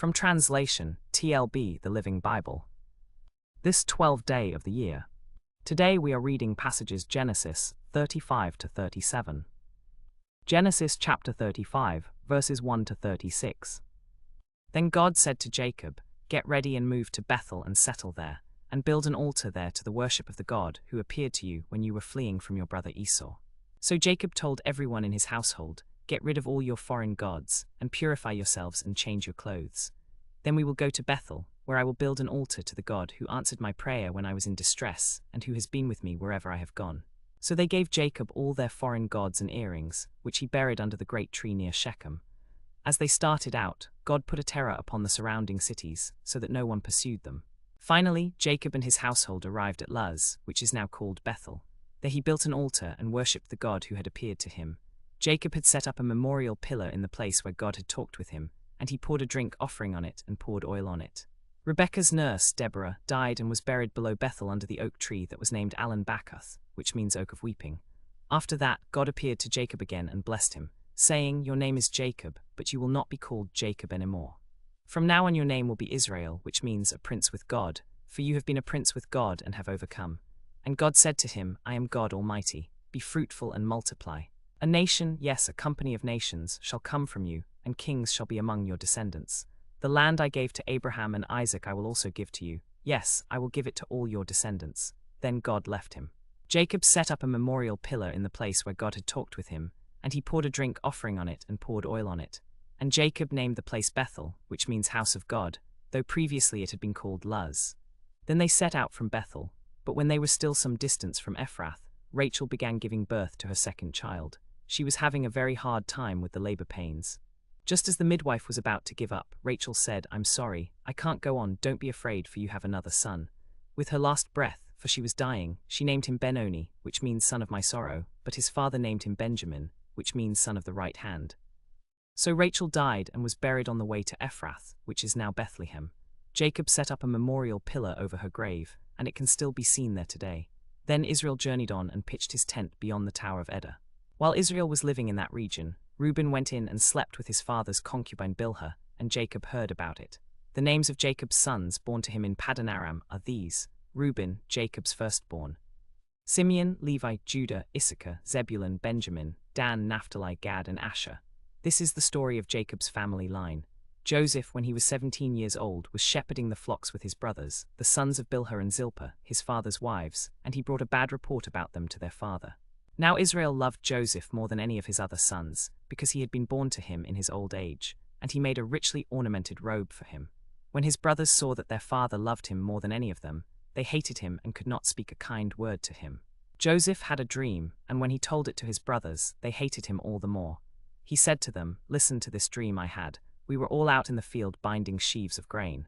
From translation, TLB, the Living Bible. This 12th day of the year. Today we are reading passages Genesis 35 to 37. Genesis chapter 35, verses 1 to 36. Then God said to Jacob, "Get ready and move to Bethel and settle there, and build an altar there to the worship of the God who appeared to you when you were fleeing from your brother Esau." So Jacob told everyone in his household, "Get rid of all your foreign gods, and purify yourselves and change your clothes. Then we will go to Bethel, where I will build an altar to the God who answered my prayer when I was in distress, and who has been with me wherever I have gone." So they gave Jacob all their foreign gods and earrings, which he buried under the great tree near Shechem. As they started out, God put a terror upon the surrounding cities, so that no one pursued them. Finally, Jacob and his household arrived at Luz, which is now called Bethel. There he built an altar and worshipped the God who had appeared to him. Jacob had set up a memorial pillar in the place where God had talked with him, and he poured a drink offering on it and poured oil on it. Rebekah's nurse, Deborah, died and was buried below Bethel under the oak tree that was named Allon Bacuth, which means oak of weeping. After that, God appeared to Jacob again and blessed him, saying, "Your name is Jacob, but you will not be called Jacob anymore. From now on your name will be Israel, which means a prince with God, for you have been a prince with God and have overcome." And God said to him, "I am God Almighty. Be fruitful and multiply. A nation, yes, a company of nations, shall come from you, and kings shall be among your descendants. The land I gave to Abraham and Isaac I will also give to you. Yes, I will give it to all your descendants." Then God left him. Jacob set up a memorial pillar in the place where God had talked with him, and he poured a drink offering on it and poured oil on it. And Jacob named the place Bethel, which means house of God, though previously it had been called Luz. Then they set out from Bethel, but when they were still some distance from Ephrath, Rachel began giving birth to her second child. She was having a very hard time with the labor pains. Just as the midwife was about to give up, Rachel said, "I'm sorry, I can't go on, don't be afraid, for you have another son." With her last breath, for she was dying, she named him Benoni, which means son of my sorrow, but his father named him Benjamin, which means son of the right hand. So Rachel died and was buried on the way to Ephrath, which is now Bethlehem. Jacob set up a memorial pillar over her grave, and it can still be seen there today. Then Israel journeyed on and pitched his tent beyond the Tower of Eder. While Israel was living in that region, Reuben went in and slept with his father's concubine Bilhah, and Jacob heard about it. The names of Jacob's sons born to him in Paddan Aram are these: Reuben, Jacob's firstborn; Simeon, Levi, Judah, Issachar, Zebulun, Benjamin, Dan, Naphtali, Gad, and Asher. This is the story of Jacob's family line. Joseph, when he was 17 years old, was shepherding the flocks with his brothers, the sons of Bilhah and Zilpah, his father's wives, and he brought a bad report about them to their father. Now Israel loved Joseph more than any of his other sons, because he had been born to him in his old age, and he made a richly ornamented robe for him. When his brothers saw that their father loved him more than any of them, they hated him and could not speak a kind word to him. Joseph had a dream, and when he told it to his brothers, they hated him all the more. He said to them, "Listen to this dream I had. We were all out in the field binding sheaves of grain.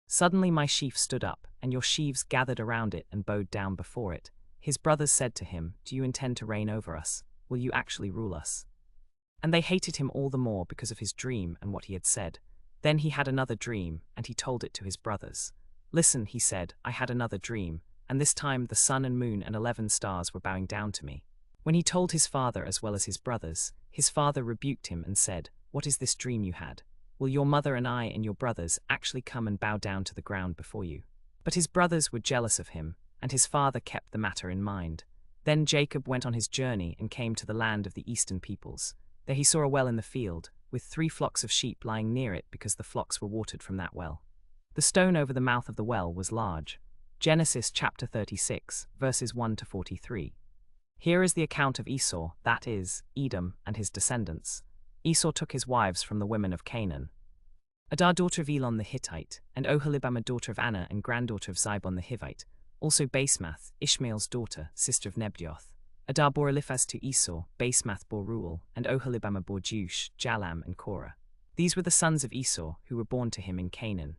Suddenly my sheaf stood up, and your sheaves gathered around it and bowed down before it." His brothers said to him, "Do you intend to reign over us? Will you actually rule us?" And they hated him all the more because of his dream and what he had said. Then he had another dream, and he told it to his brothers. "Listen," he said, "I had another dream, and this time the sun and moon and 11 stars were bowing down to me." When he told his father as well as his brothers, his father rebuked him and said, "What is this dream you had? Will your mother and I and your brothers actually come and bow down to the ground before you?" But his brothers were jealous of him, and his father kept the matter in mind. Then Jacob went on his journey and came to the land of the eastern peoples. There he saw a well in the field, with 3 flocks of sheep lying near it because the flocks were watered from that well. The stone over the mouth of the well was large. Genesis chapter 36, verses 1 to 43. Here is the account of Esau, that is, Edom, and his descendants. Esau took his wives from the women of Canaan: Adah daughter of Elon the Hittite, and Oholibamah daughter of Anna and granddaughter of Zibon the Hivite, also Basemath, Ishmael's daughter, sister of Nebjoth. Adah bore Eliphaz to Esau, Basemath bore Reuel, and Oholibamah bore Jeush, Jalam, and Korah. These were the sons of Esau, who were born to him in Canaan.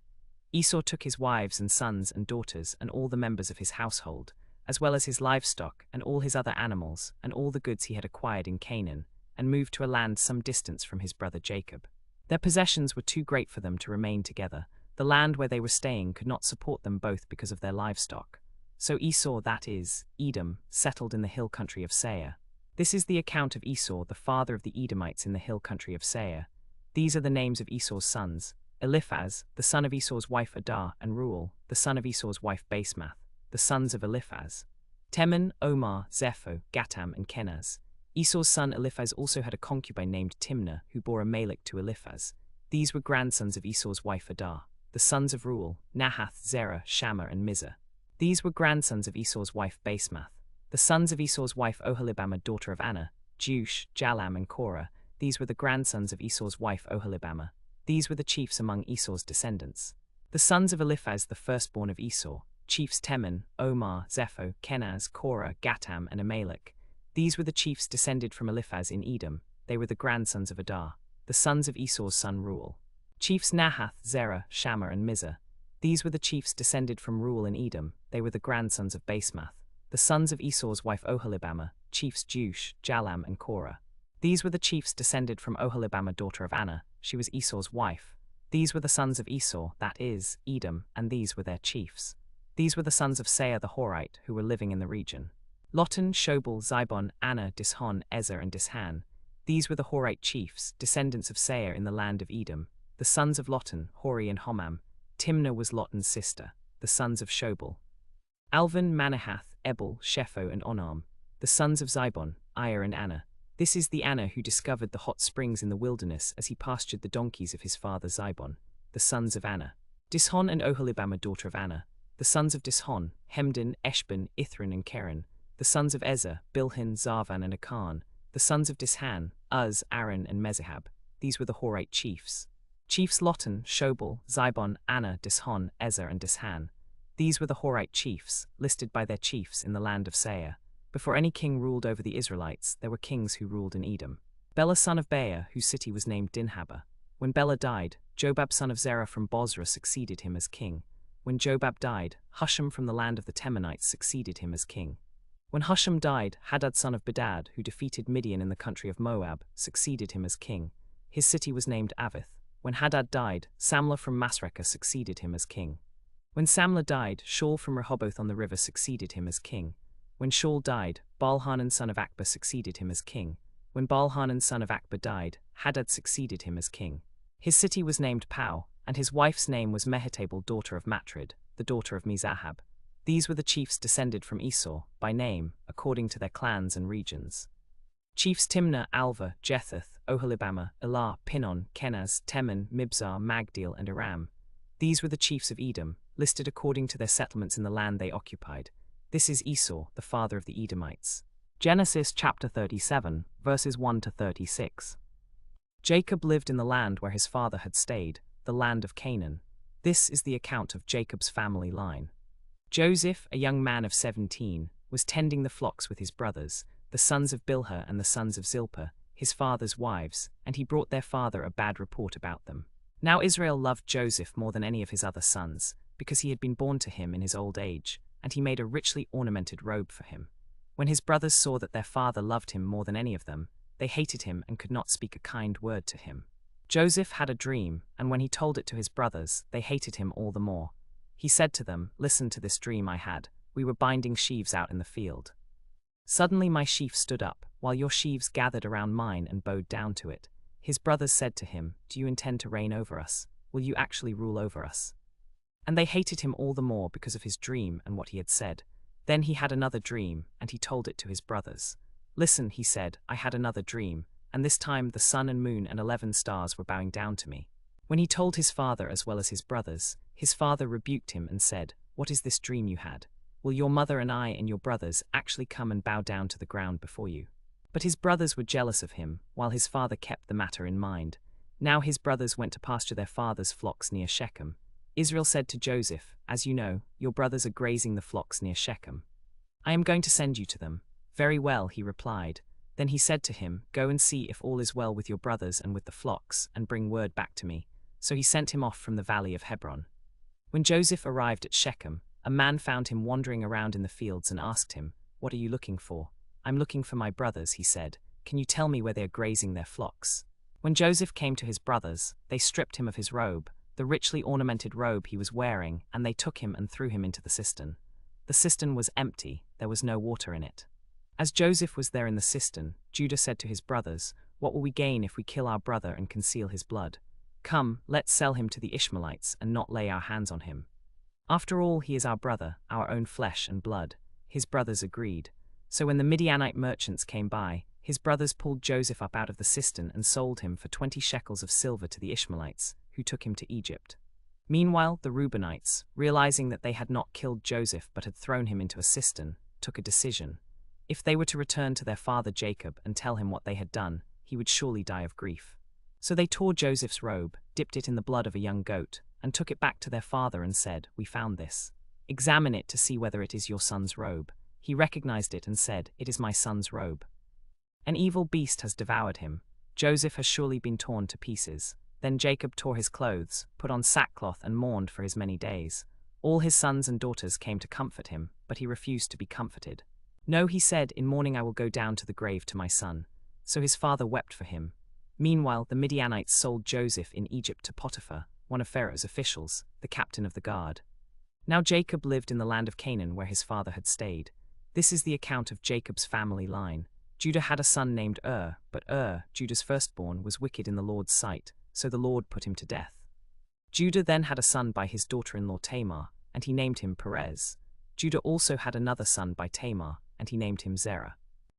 Esau took his wives and sons and daughters and all the members of his household, as well as his livestock and all his other animals and all the goods he had acquired in Canaan, and moved to a land some distance from his brother Jacob. Their possessions were too great for them to remain together. The land where they were staying could not support them both because of their livestock. So Esau, that is, Edom, settled in the hill country of Seir. This is the account of Esau, the father of the Edomites in the hill country of Seir. These are the names of Esau's sons: Eliphaz, the son of Esau's wife Adah, and Reuel, the son of Esau's wife Basemath, the sons of Eliphaz. Teman, Omar, Zepho, Gatam, and Kenaz. Esau's son Eliphaz also had a concubine named Timnah, who bore Amalek to Eliphaz. These were grandsons of Esau's wife Adah. The sons of Reuel, Nahath, Zerah, Shammah, and Mizah. These were grandsons of Esau's wife Basemath. The sons of Esau's wife Oholibamah, daughter of Anna, Jeush, Jalam, and Korah. These were the grandsons of Esau's wife Oholibamah. These were the chiefs among Esau's descendants. The sons of Eliphaz, the firstborn of Esau, chiefs Teman, Omar, Zepho, Kenaz, Korah, Gatam, and Amalek. These were the chiefs descended from Eliphaz in Edom. They were the grandsons of Adah, the sons of Esau's son Reuel. Chiefs Nahath, Zerah, Shammah, and Mizah. These were the chiefs descended from Reuel in Edom. They were the grandsons of Basemath, the sons of Esau's wife Oholibamah, chiefs Jeush, Jalam, and Korah. These were the chiefs descended from Oholibamah, daughter of Anna. She was Esau's wife. These were the sons of Esau, that is, Edom, and these were their chiefs. These were the sons of Seir the Horite, who were living in the region. Lotan, Shobal, Zibon, Anna, Dishon, Ezer, and Dishan. These were the Horite chiefs, descendants of Seir in the land of Edom. The sons of Lotan, Hori and Homam. Timnah was Lotan's sister. The sons of Shobal, Alvan, Manahath, Ebal, Shepho, and Onam. The sons of Zibon, Iyah, and Anna. This is the Anna who discovered the hot springs in the wilderness as he pastured the donkeys of his father Zibon. The sons of Anna, Dishon and Oholibamah, daughter of Anna. The sons of Dishon, Hemdan, Eshban, Ithran, and Keren. The sons of Ezer, Bilhan, Zarvan, and Akan. The sons of Dishan, Uz, Aaron, and Mezahab. These were the Horite chiefs. Chiefs Lotan, Shobal, Zibon, Anna, Dishon, Ezer, and Dishan. These were the Horite chiefs, listed by their chiefs in the land of Seir. Before any king ruled over the Israelites, there were kings who ruled in Edom. Bela son of Beer, whose city was named Dinhabah. When Bela died, Jobab son of Zerah from Bozrah succeeded him as king. When Jobab died, Husham from the land of the Temanites succeeded him as king. When Husham died, Hadad son of Bedad, who defeated Midian in the country of Moab, succeeded him as king. His city was named Avith. When Hadad died, Samlah from Masrekah succeeded him as king. When Samlah died, Shaul from Rehoboth on the river succeeded him as king. When Shaul died, Baalhanan son of Akbah succeeded him as king. When Baalhanan son of Akbah died, Hadad succeeded him as king. His city was named Pau, and his wife's name was Mehetabel, daughter of Matred, the daughter of Mezahab. These were the chiefs descended from Esau, by name, according to their clans and regions. Chiefs Timnah, Alva, Jethath, Oholibamah, Elah, Pinon, Kenaz, Teman, Mibzar, Magdiel, and Aram. These were the chiefs of Edom, listed according to their settlements in the land they occupied. This is Esau, the father of the Edomites. Genesis chapter 37, verses 1 to 36. Jacob lived in the land where his father had stayed, the land of Canaan. This is the account of Jacob's family line. Joseph, a young man of 17, was tending the flocks with his brothers, the sons of Bilhah and the sons of Zilpah, his father's wives, and he brought their father a bad report about them. Now Israel loved Joseph more than any of his other sons, because he had been born to him in his old age, and he made a richly ornamented robe for him. When his brothers saw that their father loved him more than any of them, they hated him and could not speak a kind word to him. Joseph had a dream, and when he told it to his brothers, they hated him all the more. He said to them, "Listen to this dream I had. We were binding sheaves out in the field. Suddenly my sheaf stood up, while your sheaves gathered around mine and bowed down to it. His brothers said to him, 'Do you intend to reign over us? Will you actually rule over us?' And they hated him all the more because of his dream and what he had said. Then he had another dream, and he told it to his brothers. 'Listen,' he said, 'I had another dream, and this time the sun and moon and 11 stars were bowing down to me.' When he told his father as well as his brothers, his father rebuked him and said, 'What is this dream you had? Will your mother and I and your brothers actually come and bow down to the ground before you?' But his brothers were jealous of him, while his father kept the matter in mind. Now his brothers went to pasture their father's flocks near Shechem. Israel said to Joseph, 'As you know, your brothers are grazing the flocks near Shechem. I am going to send you to them.' 'Very well,' he replied. Then he said to him, 'Go and see if all is well with your brothers and with the flocks, and bring word back to me.' So he sent him off from the valley of Hebron. When Joseph arrived at Shechem, a man found him wandering around in the fields and asked him, 'What are you looking for?' 'I'm looking for my brothers,' he said. 'Can you tell me where they are grazing their flocks?' When Joseph came to his brothers, they stripped him of his robe, the richly ornamented robe he was wearing, and they took him and threw him into the cistern. The cistern was empty, there was no water in it. As Joseph was there in the cistern, Judah said to his brothers, 'What will we gain if we kill our brother and conceal his blood? Come, let's sell him to the Ishmaelites and not lay our hands on him. After all, he is our brother, our own flesh and blood." His brothers agreed. So when the Midianite merchants came by, his brothers pulled Joseph up out of the cistern and sold him for 20 shekels of silver to the Ishmaelites, who took him to Egypt. Meanwhile, the Reubenites, realizing that they had not killed Joseph but had thrown him into a cistern, took a decision. If they were to return to their father Jacob and tell him what they had done, he would surely die of grief. So they tore Joseph's robe, dipped it in the blood of a young goat, and took it back to their father and said, "We found this. Examine it to see whether it is your son's robe." He recognized it and said, "It is my son's robe. An evil beast has devoured him. Joseph has surely been torn to pieces." Then Jacob tore his clothes, put on sackcloth and mourned for his many days. All his sons and daughters came to comfort him, but he refused to be comforted. "No," he said, "in mourning I will go down to the grave to my son." So his father wept for him. Meanwhile, the Midianites sold Joseph in Egypt to Potiphar, one of Pharaoh's officials, the captain of the guard. Now Jacob lived in the land of Canaan where his father had stayed. This is the account of Jacob's family line. Judah had a son named but Judah's firstborn, was wicked in the Lord's sight, so the Lord put him to death. Judah then had a son by his daughter-in-law Tamar, and he named him Perez. Judah also had another son by Tamar, and he named him Zerah.